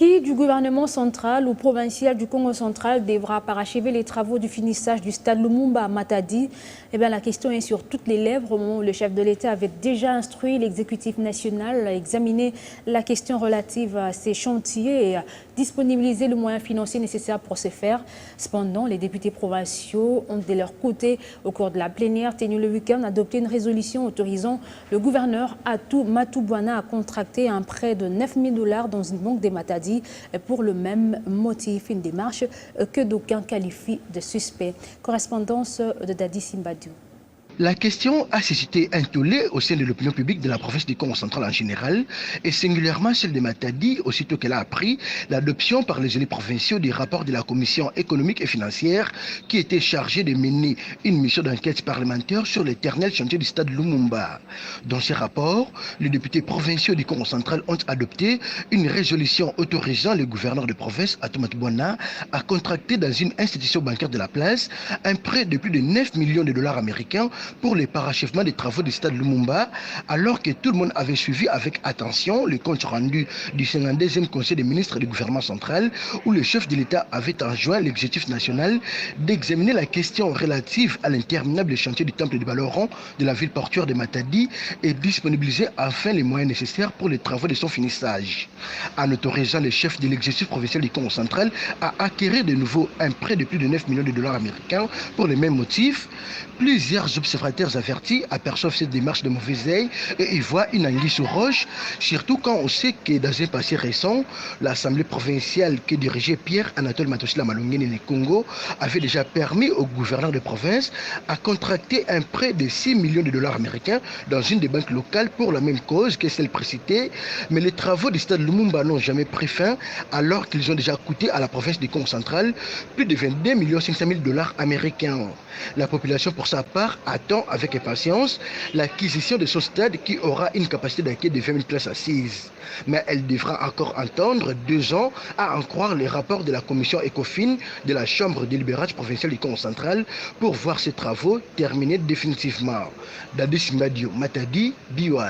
Qui du gouvernement central ou provincial du Congo central devra parachever les travaux du finissage du stade Lumumba à Matadi? Eh bien, la question est sur toutes les lèvres au moment où le chef de l'État avait déjà instruit l'exécutif national à examiner la question relative à ces chantiers et à disponibiliser le moyen financier nécessaire pour ce faire. Cependant, les députés provinciaux ont de leur côté, au cours de la plénière tenue le week-end, adopté une résolution autorisant le gouverneur Atou Matoubouana à contracter un prêt de 9 000 $ dans une banque des Matadi pour le même motif, une démarche que d'aucuns qualifient de suspect. Correspondance de Dadi Simbadiou. La question a suscité un tollé au sein de l'opinion publique de la province du Congo central en général et singulièrement celle de Matadi, aussitôt qu'elle a appris l'adoption par les élus provinciaux du rapport de la commission économique et financière qui était chargée de mener une mission d'enquête parlementaire sur l'éternel chantier du stade Lumumba. Dans ce rapport, les députés provinciaux du Congo central ont adopté une résolution autorisant le gouverneur de province, Atou Matoubouana, à contracter dans une institution bancaire de la place un prêt de plus de 9 millions de dollars américains pour le parachèvement des travaux du stade Lumumba, alors que tout le monde avait suivi avec attention le compte rendu du 52e Conseil des ministres du gouvernement central, où le chef de l'État avait enjoint l'exécutif national d'examiner la question relative à l'interminable chantier du temple de Baloron de la ville portuaire de Matadi et disponibiliser enfin les moyens nécessaires pour les travaux de son finissage. En autorisant le chef de l'exécutif provincial du Congo central à acquérir de nouveau un prêt de plus de 9 millions de dollars américains pour les mêmes motifs, plusieurs observateurs avertis aperçoivent cette démarche de mauvais œil et y voient une anguille sous roche, surtout quand on sait que dans un passé récent, l'Assemblée provinciale que dirigeait Pierre Anatole Matosila Malongene du Congo avait déjà permis au gouverneur de province à contracter un prêt de 6 millions de dollars américains dans une des banques locales pour la même cause que celle précitée, mais les travaux du stade Lumumba n'ont jamais pris fin alors qu'ils ont déjà coûté à la province du Congo central plus de 22 500 000 $ américains. La population pour sa part attend avec impatience l'acquisition de ce stade qui aura une capacité d'accueil de 20 000 places assises. Mais elle devra encore attendre 2 ans à en croire les rapports de la commission ECOFIN de la Chambre délibérante provinciale du Congo central pour voir ces travaux terminés définitivement. Dadi Simbadiou, Matadi, Biwa.